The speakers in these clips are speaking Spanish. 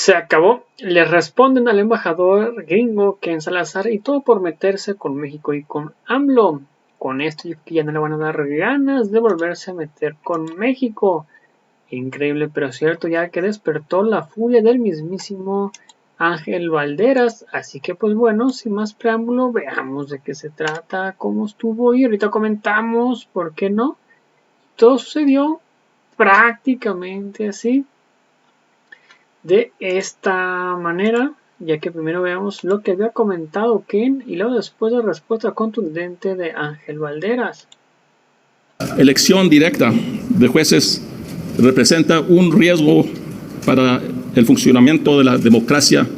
Se acabó. Le responden al embajador gringo Ken Salazar y todo por meterse con México y con AMLO. Con esto ya no le van a dar ganas de volverse a meter con México. Increíble pero cierto, ya que despertó la furia del mismísimo Ángel Valderas. Así que pues bueno, sin más preámbulo, veamos de qué se trata, cómo estuvo y ahorita comentamos, ¿por qué no? Todo sucedió prácticamente así, de esta manera, ya que primero veamos lo que había comentado Ken y luego después la respuesta contundente de Ángel Valderas. Elección directa de jueces representa un riesgo para el funcionamiento de la democracia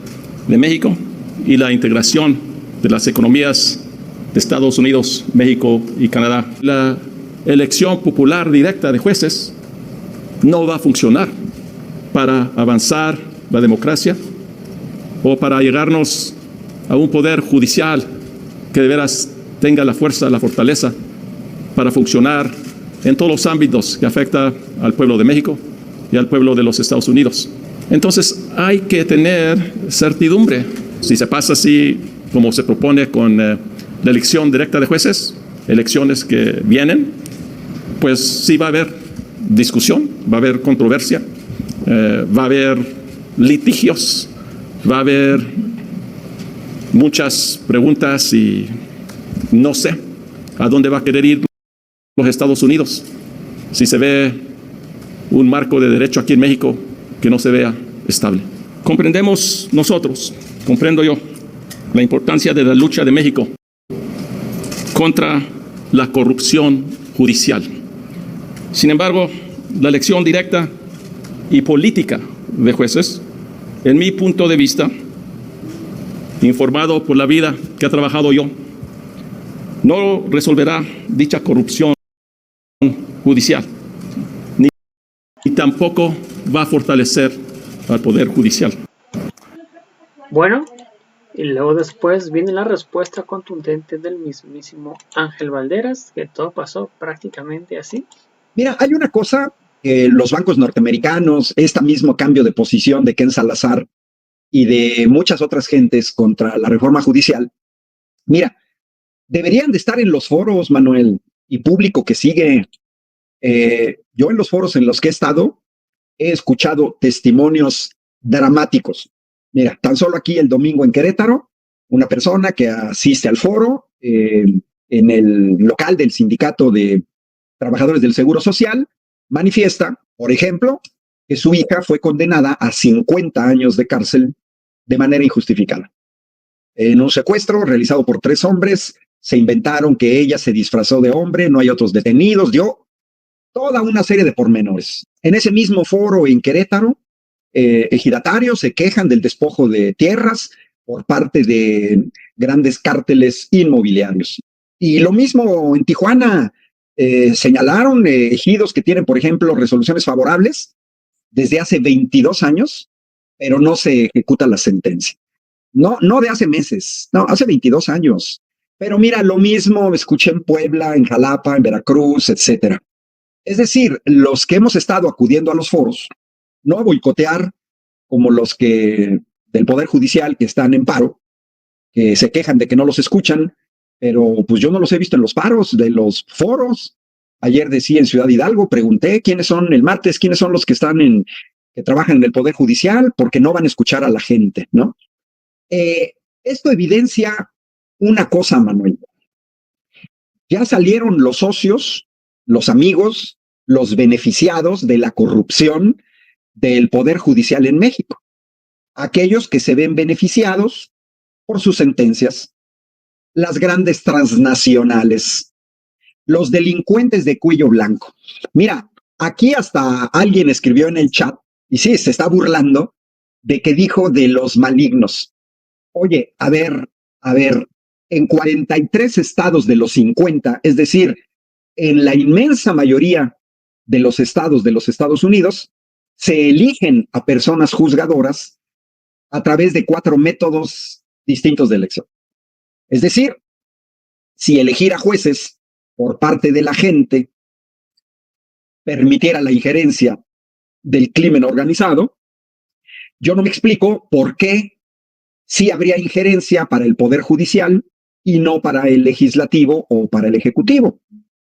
de México y la integración de las economías de Estados Unidos, México y Canadá. La elección popular directa de jueces no va a funcionar para avanzar la democracia o para llegarnos a un poder judicial que de veras tenga la fuerza, la fortaleza para funcionar en todos los ámbitos que afecta al pueblo de México y al pueblo de los Estados Unidos. Entonces hay que tener certidumbre. Si se pasa así como se propone con la elección directa de jueces, elecciones que vienen, pues sí va a haber discusión, va a haber controversia, va a haber litigios, va a haber muchas preguntas y no sé a dónde va a querer ir los Estados Unidos si se ve un marco de derecho aquí en México que no se vea estable. Comprendemos nosotros, comprendo yo, la importancia de la lucha de México contra la corrupción judicial. Sin embargo, la elección directa y política de jueces, en mi punto de vista, informado por la vida que he trabajado yo, no resolverá dicha corrupción judicial, ni tampoco va a fortalecer al Poder Judicial. Bueno, y luego después viene la respuesta contundente del mismísimo Ángel Valderas, que todo pasó prácticamente así. Mira, hay una cosa que los bancos norteamericanos, este mismo cambio de posición de Ken Salazar y de muchas otras gentes contra la reforma judicial, mira, deberían de estar en los foros, Manuel, y público que sigue. Yo en los foros en los que he estado he escuchado testimonios dramáticos. Mira, tan solo aquí el domingo en Querétaro, una persona que asiste al foro en el local del Sindicato de Trabajadores del Seguro Social manifiesta, por ejemplo, que su hija fue condenada a 50 años de cárcel de manera injustificada. En un secuestro realizado por 3 hombres, se inventaron que ella se disfrazó de hombre, no hay otros detenidos, dio toda una serie de pormenores. En ese mismo foro en Querétaro, ejidatarios se quejan del despojo de tierras por parte de grandes cárteles inmobiliarios. Y lo mismo en Tijuana, señalaron ejidos que tienen, por ejemplo, resoluciones favorables desde hace 22 años, pero no se ejecuta la sentencia. No de hace meses, no, hace 22 años. Pero mira, lo mismo escuché en Puebla, en Jalapa, en Veracruz, etcétera. Es decir, los que hemos estado acudiendo a los foros, no a boicotear como los que del Poder Judicial que están en paro, que se quejan de que no los escuchan, pero pues yo no los he visto en los paros de los foros. Ayer decía en Ciudad Hidalgo, pregunté quiénes son el martes, quiénes son los que están que trabajan en el Poder Judicial, porque no van a escuchar a la gente, ¿no? Esto evidencia una cosa, Manuel. Ya salieron los socios, los amigos, los beneficiados de la corrupción del Poder Judicial en México. Aquellos que se ven beneficiados por sus sentencias, las grandes transnacionales, los delincuentes de cuello blanco. Mira, aquí hasta alguien escribió en el chat, y sí, se está burlando, de que dijo de los malignos. Oye, a ver, en 43 estados de los 50, es decir, en la inmensa mayoría de los estados de los Estados Unidos, se eligen a personas juzgadoras a través de 4 métodos distintos de elección. Es decir, si elegir a jueces por parte de la gente permitiera la injerencia del crimen organizado, Yo no me explico por qué sí habría injerencia para el Poder Judicial y no para el Legislativo o para el Ejecutivo.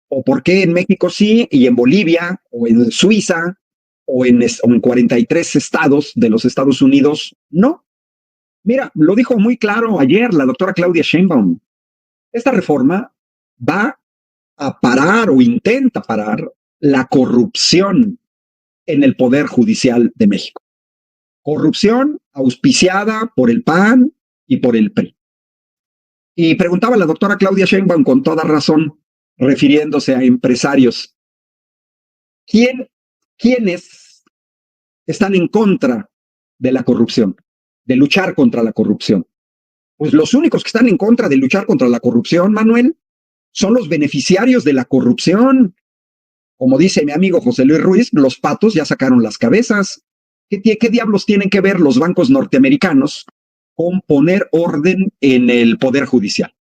O por qué en México sí y en Bolivia o en Suiza o en 43 estados de los Estados Unidos no. Mira, lo dijo muy claro ayer la doctora Claudia Sheinbaum. Esta reforma va a parar o intenta parar la corrupción en el Poder Judicial de México. Corrupción auspiciada por el PAN y por el PRI. Y preguntaba la doctora Claudia Sheinbaum con toda razón, refiriéndose a empresarios, ¿quiénes están en contra de la corrupción, de luchar contra la corrupción? Pues los únicos que están en contra de luchar contra la corrupción, Manuel, son los beneficiarios de la corrupción. Como dice mi amigo José Luis Ruiz, los patos ya sacaron las cabezas. ¿Qué diablos tienen que ver los bancos norteamericanos con poner orden en el Poder Judicial?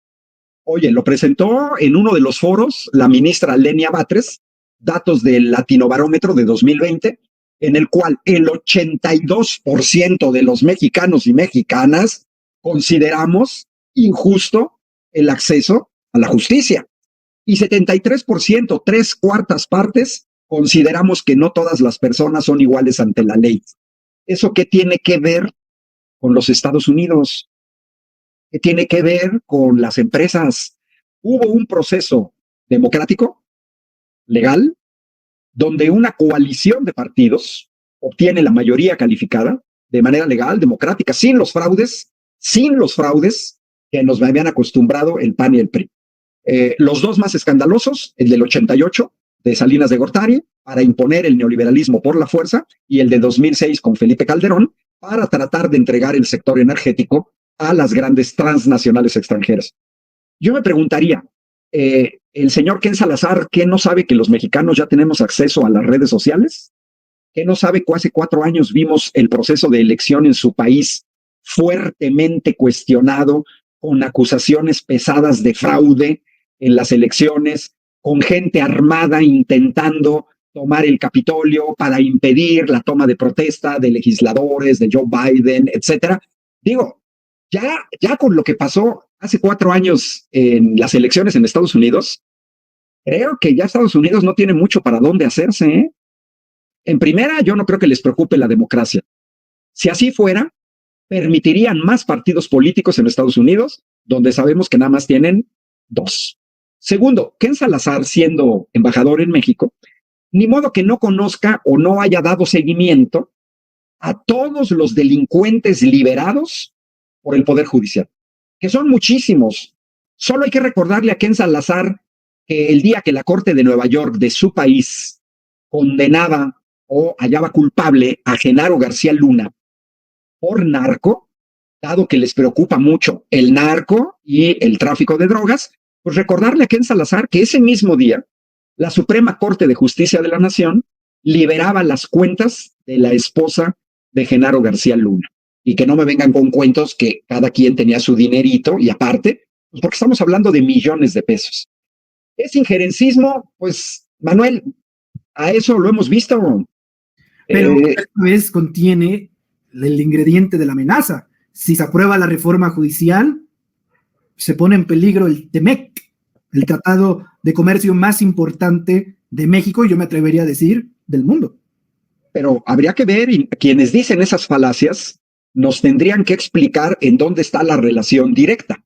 Oye, lo presentó en uno de los foros la ministra Lenia Batres, datos del Latinobarómetro de 2020, en el cual el 82% de los mexicanos y mexicanas consideramos injusto el acceso a la justicia. Y 73%, 3/4 partes, consideramos que no todas las personas son iguales ante la ley. ¿Eso qué tiene que ver con los Estados Unidos? ¿Qué tiene que ver con las empresas? Hubo un proceso democrático, legal, donde una coalición de partidos obtiene la mayoría calificada de manera legal, democrática, sin los fraudes que nos habían acostumbrado el PAN y el PRI. Los dos más escandalosos, el del 88 de Salinas de Gortari para imponer el neoliberalismo por la fuerza y el de 2006 con Felipe Calderón para tratar de entregar el sector energético a las grandes transnacionales extranjeras. Yo me preguntaría, el señor Ken Salazar, ¿qué no sabe que los mexicanos ya tenemos acceso a las redes sociales? ¿Qué no sabe que hace 4 años vimos el proceso de elección en su país fuertemente cuestionado, con acusaciones pesadas de fraude en las elecciones, con gente armada intentando tomar el Capitolio para impedir la toma de protesta de legisladores, de Joe Biden, etcétera? Digo, ya con lo que pasó hace 4 años en las elecciones en Estados Unidos, creo que ya Estados Unidos no tiene mucho para dónde hacerse, ¿eh? En primera, yo no creo que les preocupe la democracia. Si así fuera, permitirían más partidos políticos en Estados Unidos, donde sabemos que nada más tienen 2. Segundo, Ken Salazar, siendo embajador en México, ni modo que no conozca o no haya dado seguimiento a todos los delincuentes liberados por el Poder Judicial, que son muchísimos. Solo hay que recordarle a Ken Salazar que el día que la Corte de Nueva York de su país condenaba o hallaba culpable a Genaro García Luna por narco, dado que les preocupa mucho el narco y el tráfico de drogas, pues recordarle a Ken Salazar que ese mismo día la Suprema Corte de Justicia de la Nación liberaba las cuentas de la esposa de Genaro García Luna. Y que no me vengan con cuentos que cada quien tenía su dinerito y aparte, pues porque estamos hablando de millones de pesos. ¿Es injerencismo? Pues, Manuel, a eso lo hemos visto. Pero esta vez contiene el ingrediente de la amenaza. Si se aprueba la reforma judicial, se pone en peligro el TEMEC, el tratado de comercio más importante de México, y yo me atrevería a decir, del mundo. Pero habría que ver, y quienes dicen esas falacias nos tendrían que explicar en dónde está la relación directa.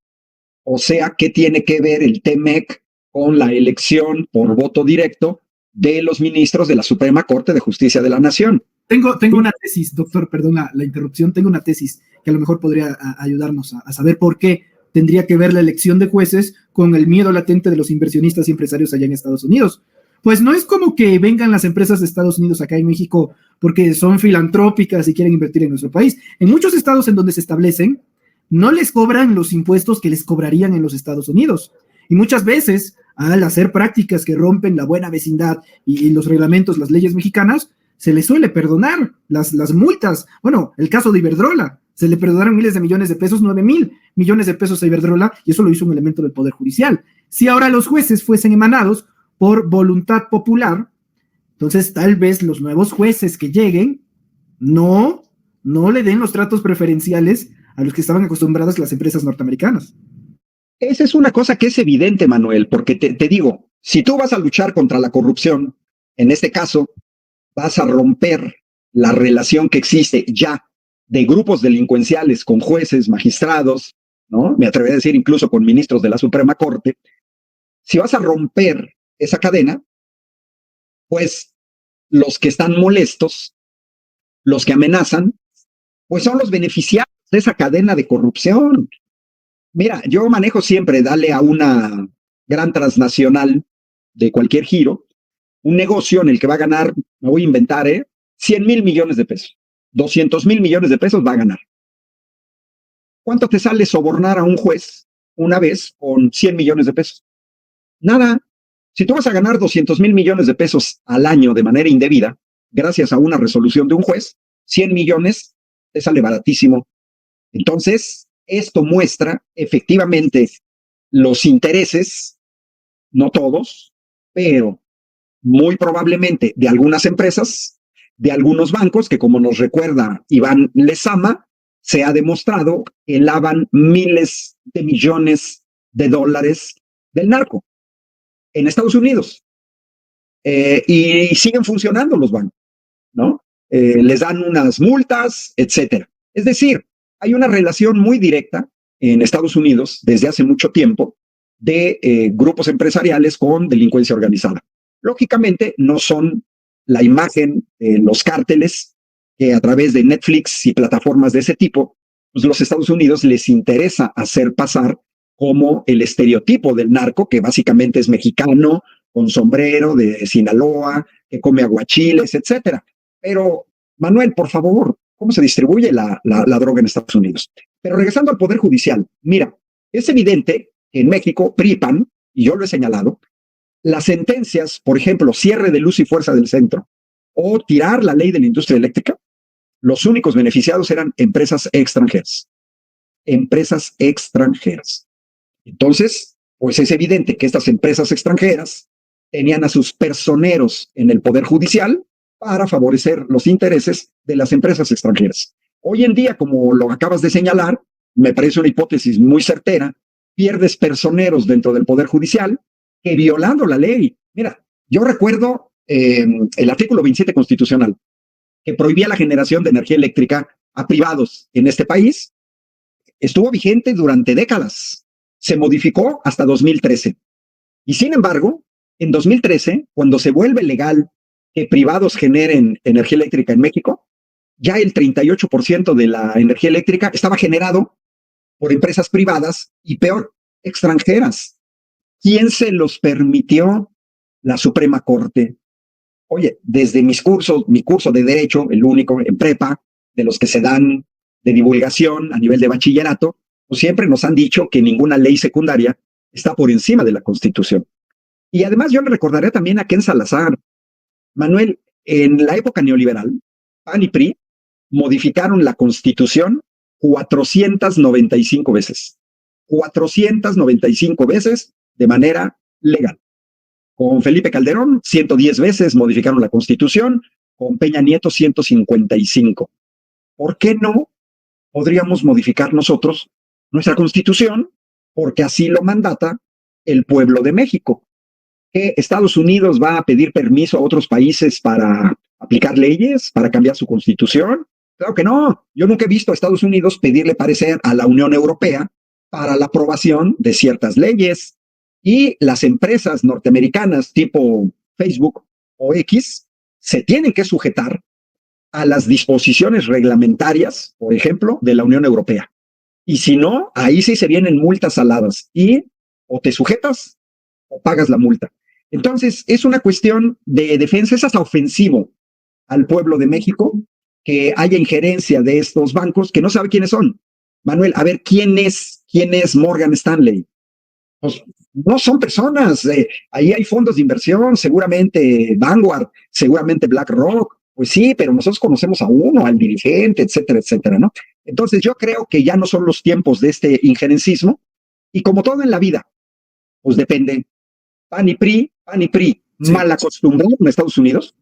O sea, ¿qué tiene que ver el TEMEC con la elección por voto directo de los ministros de la Suprema Corte de Justicia de la Nación? Tengo una tesis, doctor, perdona la interrupción, tengo una tesis que a lo mejor podría ayudarnos a saber por qué tendría que ver la elección de jueces con el miedo latente de los inversionistas y empresarios allá en Estados Unidos. Pues no es como que vengan las empresas de Estados Unidos acá en México porque son filantrópicas y quieren invertir en nuestro país. En muchos estados en donde se establecen, no les cobran los impuestos que les cobrarían en los Estados Unidos. Y muchas veces, al hacer prácticas que rompen la buena vecindad y los reglamentos, las leyes mexicanas, se les suele perdonar las multas. Bueno, el caso de Iberdrola, se le perdonaron miles de millones de pesos, 9,000 millones de pesos a Iberdrola, y eso lo hizo un elemento del Poder Judicial. Si ahora los jueces fuesen emanados por voluntad popular, entonces tal vez los nuevos jueces que lleguen no no le den los tratos preferenciales a los que estaban acostumbradas las empresas norteamericanas. Esa es una cosa que es evidente, Manuel, porque te digo, si tú vas a luchar contra la corrupción, en este caso, vas a romper la relación que existe ya de grupos delincuenciales con jueces, magistrados, ¿no? Me atrevería a decir incluso con ministros de la Suprema Corte. Si vas a romper esa cadena, pues los que están molestos, los que amenazan, pues son los beneficiarios de esa cadena de corrupción. Mira, yo manejo siempre, dale a una gran transnacional de cualquier giro, un negocio en el que va a ganar, me voy a inventar, 100,000 millones de pesos. 200,000 millones de pesos va a ganar. ¿Cuánto te sale sobornar a un juez una vez con 100 millones de pesos? Nada. Si tú vas a ganar 200,000 millones de pesos al año de manera indebida, gracias a una resolución de un juez, 100 millones te sale baratísimo. Entonces, esto muestra efectivamente los intereses, no todos, pero muy probablemente de algunas empresas, de algunos bancos, que como nos recuerda Iván Lezama, se ha demostrado que lavan miles de millones de dólares del narco en Estados Unidos. Y siguen funcionando los bancos, ¿no? Les dan unas multas, etcétera. Es decir, hay una relación muy directa en Estados Unidos desde hace mucho tiempo de grupos empresariales con delincuencia organizada. Lógicamente, no son la imagen de los cárteles que a través de Netflix y plataformas de ese tipo, pues los Estados Unidos les interesa hacer pasar como el estereotipo del narco, que básicamente es mexicano, con sombrero de Sinaloa, que come aguachiles, etcétera. Pero, Manuel, por favor, ¿cómo se distribuye la droga en Estados Unidos? Pero regresando al Poder Judicial, mira, es evidente que en México, PRI-PAN, y yo lo he señalado, las sentencias, por ejemplo, cierre de luz y fuerza del centro o tirar la ley de la industria eléctrica, los únicos beneficiados eran empresas extranjeras. Empresas extranjeras. Entonces, pues es evidente que estas empresas extranjeras tenían a sus personeros en el Poder Judicial para favorecer los intereses de las empresas extranjeras. Hoy en día, como lo acabas de señalar, me parece una hipótesis muy certera, pierdes personeros dentro del Poder Judicial que violando la ley. Mira, yo recuerdo el artículo 27 constitucional que prohibía la generación de energía eléctrica a privados en este país. Estuvo vigente durante décadas. Se modificó hasta 2013. Y sin embargo, en 2013, cuando se vuelve legal que privados generen energía eléctrica en México, ya el 38% de la energía eléctrica estaba generado por empresas privadas y peor, extranjeras. ¿Quién se los permitió? La Suprema Corte. Oye, desde mi curso de Derecho, el único en prepa, de los que se dan de divulgación a nivel de bachillerato, pues siempre nos han dicho que ninguna ley secundaria está por encima de la Constitución. Y además yo le recordaré también a Ken Salazar. Manuel, en la época neoliberal, PAN y PRI modificaron la Constitución 495 veces. 495 veces de manera legal. Con Felipe Calderón, 110 veces modificaron la Constitución, con Peña Nieto, 155. ¿Por qué no podríamos modificar nosotros nuestra Constitución? Porque así lo mandata el pueblo de México. ¿Que Estados Unidos va a pedir permiso a otros países para aplicar leyes, para cambiar su Constitución? Claro que no. Yo nunca he visto a Estados Unidos pedirle parecer a la Unión Europea para la aprobación de ciertas leyes. Y las empresas norteamericanas tipo Facebook o X se tienen que sujetar a las disposiciones reglamentarias, por ejemplo, de la Unión Europea. Y si no, ahí sí se vienen multas saladas y o te sujetas o pagas la multa. Entonces, es una cuestión de defensa, es hasta ofensivo al pueblo de México que haya injerencia de estos bancos que no sabe quiénes son. Manuel, a ver, ¿quién es Morgan Stanley? Pues no son personas, ahí hay fondos de inversión, seguramente Vanguard, seguramente BlackRock, pues sí, pero nosotros conocemos a uno, al dirigente, etcétera, etcétera, ¿no? Entonces yo creo que ya no son los tiempos de este injerencismo y como todo en la vida, pues depende, PAN y PRI, Sí. mal acostumbrado en Estados Unidos,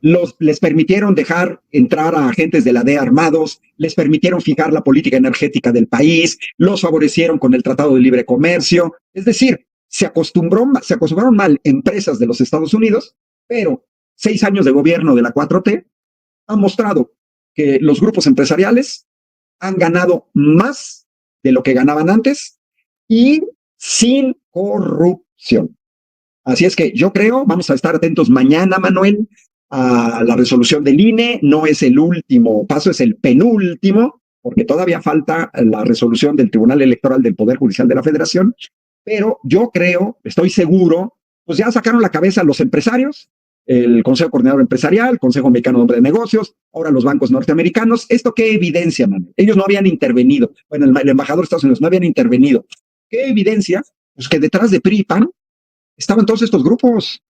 les permitieron dejar entrar a agentes de la DEA armados, les permitieron fijar la política energética del país, los favorecieron con el Tratado de Libre Comercio. Es decir, se acostumbraron mal empresas de los Estados Unidos, pero 6 años de gobierno de la 4T han mostrado que los grupos empresariales han ganado más de lo que ganaban antes y sin corrupción. Así es que yo creo, vamos a estar atentos mañana, Manuel, a la resolución del INE. No es el último paso, es el penúltimo, porque todavía falta la resolución del Tribunal Electoral del Poder Judicial de la Federación. Pero yo creo, estoy seguro, pues ya sacaron la cabeza los empresarios, el Consejo Coordinador Empresarial, el Consejo Mexicano de Negocios, ahora los bancos norteamericanos. ¿Esto qué evidencia, Manuel? Ellos no habían intervenido. Bueno, el embajador de Estados Unidos no habían intervenido. ¿Qué evidencia? Pues que detrás de PRI y PAN estaban todos estos grupos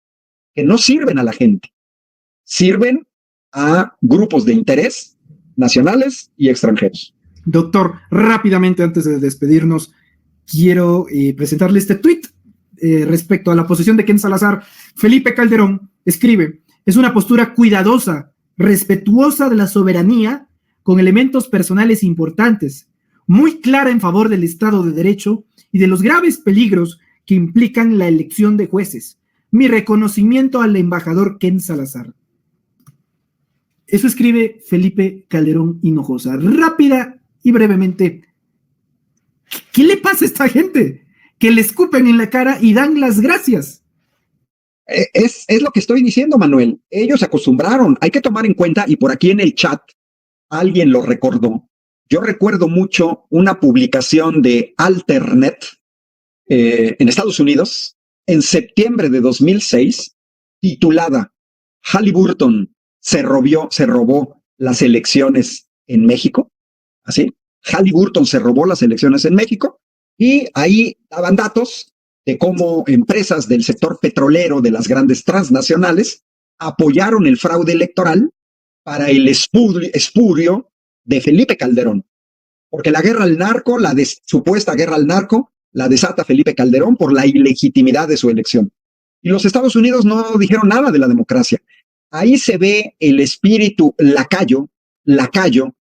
que no sirven a la gente, sirven a grupos de interés nacionales y extranjeros. Doctor, rápidamente antes de despedirnos, quiero presentarle este tuit respecto a la posición de Ken Salazar. Felipe Calderón escribe: es una postura cuidadosa, respetuosa de la soberanía, con elementos personales importantes, muy clara en favor del Estado de Derecho y de los graves peligros que implican la elección de jueces. Mi reconocimiento al embajador Ken Salazar. Eso escribe Felipe Calderón Hinojosa. Rápida y brevemente, ¿qué le pasa a esta gente? Que le escupen en la cara y dan las gracias. Es lo que estoy diciendo, Manuel. Ellos se acostumbraron. Hay que tomar en cuenta, y por aquí en el chat alguien lo recordó. Yo recuerdo mucho una publicación de Alternet en Estados Unidos en septiembre de 2006, titulada Halliburton se robó las elecciones en México. Así, Halliburton se robó las elecciones en México, y ahí daban datos de cómo empresas del sector petrolero de las grandes transnacionales apoyaron el fraude electoral para el espurio de Felipe Calderón. Porque la guerra al narco, supuesta guerra al narco, la desata Felipe Calderón por la ilegitimidad de su elección. Y los Estados Unidos no dijeron nada de la democracia. Ahí se ve el espíritu lacayo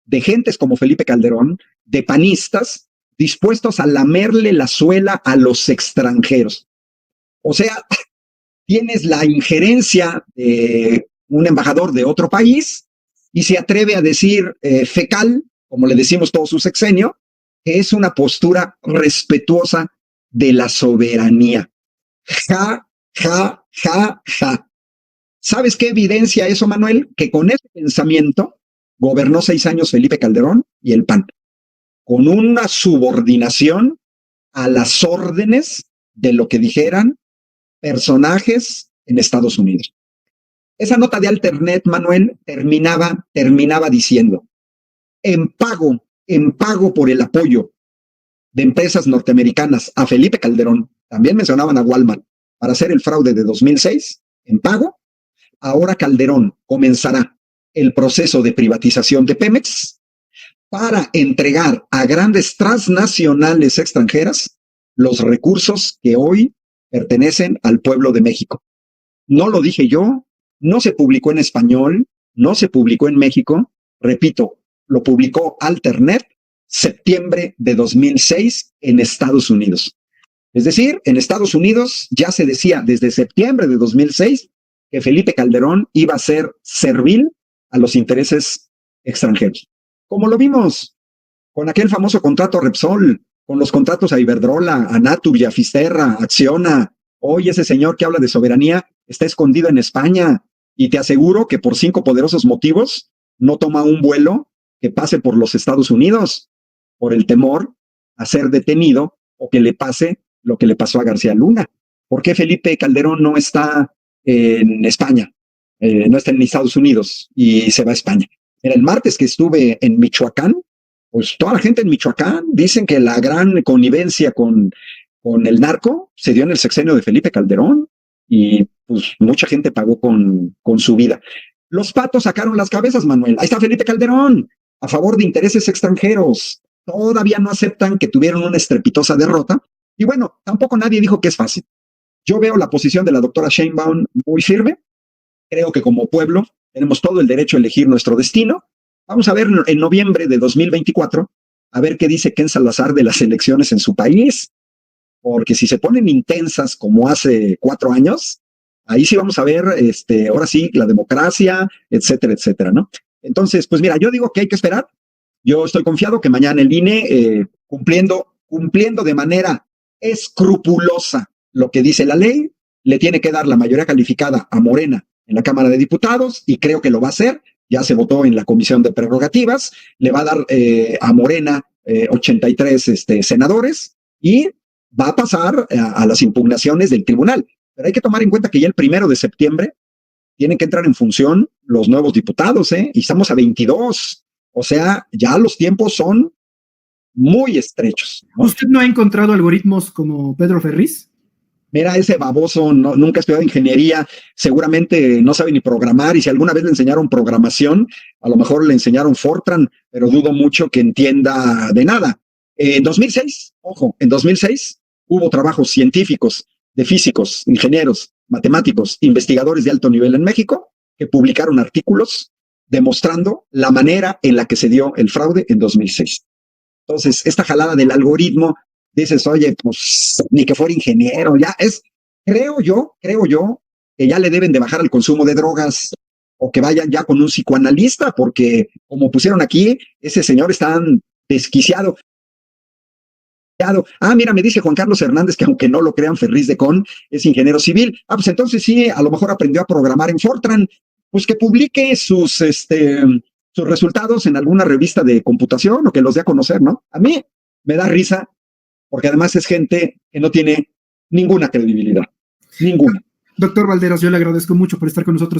de gentes como Felipe Calderón, de panistas, dispuestos a lamerle la suela a los extranjeros. O sea, tienes la injerencia de un embajador de otro país y se atreve a decir fecal, como le decimos todo su sexenio, que es una postura respetuosa de la soberanía. Ja, ja, ja, ja. ¿Sabes qué evidencia eso, Manuel? Que con ese pensamiento gobernó 6 años Felipe Calderón y el PAN, con una subordinación a las órdenes de lo que dijeran personajes en Estados Unidos. Esa nota de Alternet, Manuel, terminaba diciendo: en pago por el apoyo de empresas norteamericanas a Felipe Calderón, también mencionaban a Walmart, para hacer el fraude de 2006, en pago, ahora Calderón comenzará el proceso de privatización de Pemex para entregar a grandes transnacionales extranjeras los recursos que hoy pertenecen al pueblo de México. No lo dije yo, no se publicó en español, no se publicó en México, repito, lo publicó Alternet, septiembre de 2006 en Estados Unidos. Es decir, en Estados Unidos ya se decía desde septiembre de 2006 que Felipe Calderón iba a ser servil a los intereses extranjeros. Como lo vimos con aquel famoso contrato Repsol, con los contratos a Iberdrola, a Naturgy, a Fisterra, a Acciona. Hoy ese señor que habla de soberanía está escondido en España, y te aseguro que por 5 poderosos motivos no toma un vuelo que pase por los Estados Unidos, por el temor a ser detenido o que le pase lo que le pasó a García Luna. ¿Por qué Felipe Calderón no está en España? No está en Estados Unidos y se va a España. Era el martes que estuve en Michoacán, pues toda la gente en Michoacán dicen que la gran connivencia con el narco se dio en el sexenio de Felipe Calderón, y pues mucha gente pagó con su vida. Los patos sacaron las cabezas, Manuel. Ahí está Felipe Calderón, a favor de intereses extranjeros. Todavía no aceptan que tuvieron una estrepitosa derrota. Y bueno, tampoco nadie dijo que es fácil. Yo veo la posición de la doctora Sheinbaum muy firme. Creo que como pueblo tenemos todo el derecho a elegir nuestro destino. Vamos a ver en noviembre de 2024, a ver qué dice Ken Salazar de las elecciones en su país, porque si se ponen intensas como hace 4 años, ahí sí vamos a ver, ahora sí, la democracia, etcétera, etcétera, ¿no? Entonces, pues mira, yo digo que hay que esperar. Yo estoy confiado que mañana el INE, cumpliendo de manera escrupulosa lo que dice la ley, le tiene que dar la mayoría calificada a Morena en la Cámara de Diputados, y creo que lo va a hacer. Ya se votó en la Comisión de Prerrogativas, le va a dar a Morena 83 senadores, y va a pasar a las impugnaciones del tribunal. Pero hay que tomar en cuenta que ya el 1 de septiembre tienen que entrar en función los nuevos diputados, y estamos a 22. O sea, ya los tiempos son muy estrechos, ¿no? ¿Usted no ha encontrado algoritmos como Pedro Ferriz? Mira, ese baboso nunca ha estudiado ingeniería, seguramente no sabe ni programar, y si alguna vez le enseñaron programación, a lo mejor le enseñaron Fortran, pero dudo mucho que entienda de nada. En 2006, ojo, en 2006 hubo trabajos científicos de físicos, ingenieros, matemáticos, investigadores de alto nivel en México que publicaron artículos demostrando la manera en la que se dio el fraude en 2006. Entonces, esta jalada del algoritmo, dices, oye, pues ni que fuera ingeniero, ya es, creo yo, que ya le deben de bajar el consumo de drogas, o que vayan ya con un psicoanalista, porque como pusieron aquí, ese señor está desquiciado. Ah, mira, me dice Juan Carlos Hernández que aunque no lo crean, Ferriz de Con es ingeniero civil. Ah, pues entonces sí, a lo mejor aprendió a programar en Fortran. Pues que publique sus resultados en alguna revista de computación, o que los dé a conocer, ¿no? A mí me da risa, porque además es gente que no tiene ninguna credibilidad, ninguna. Doctor Valderas, yo le agradezco mucho por estar con nosotros.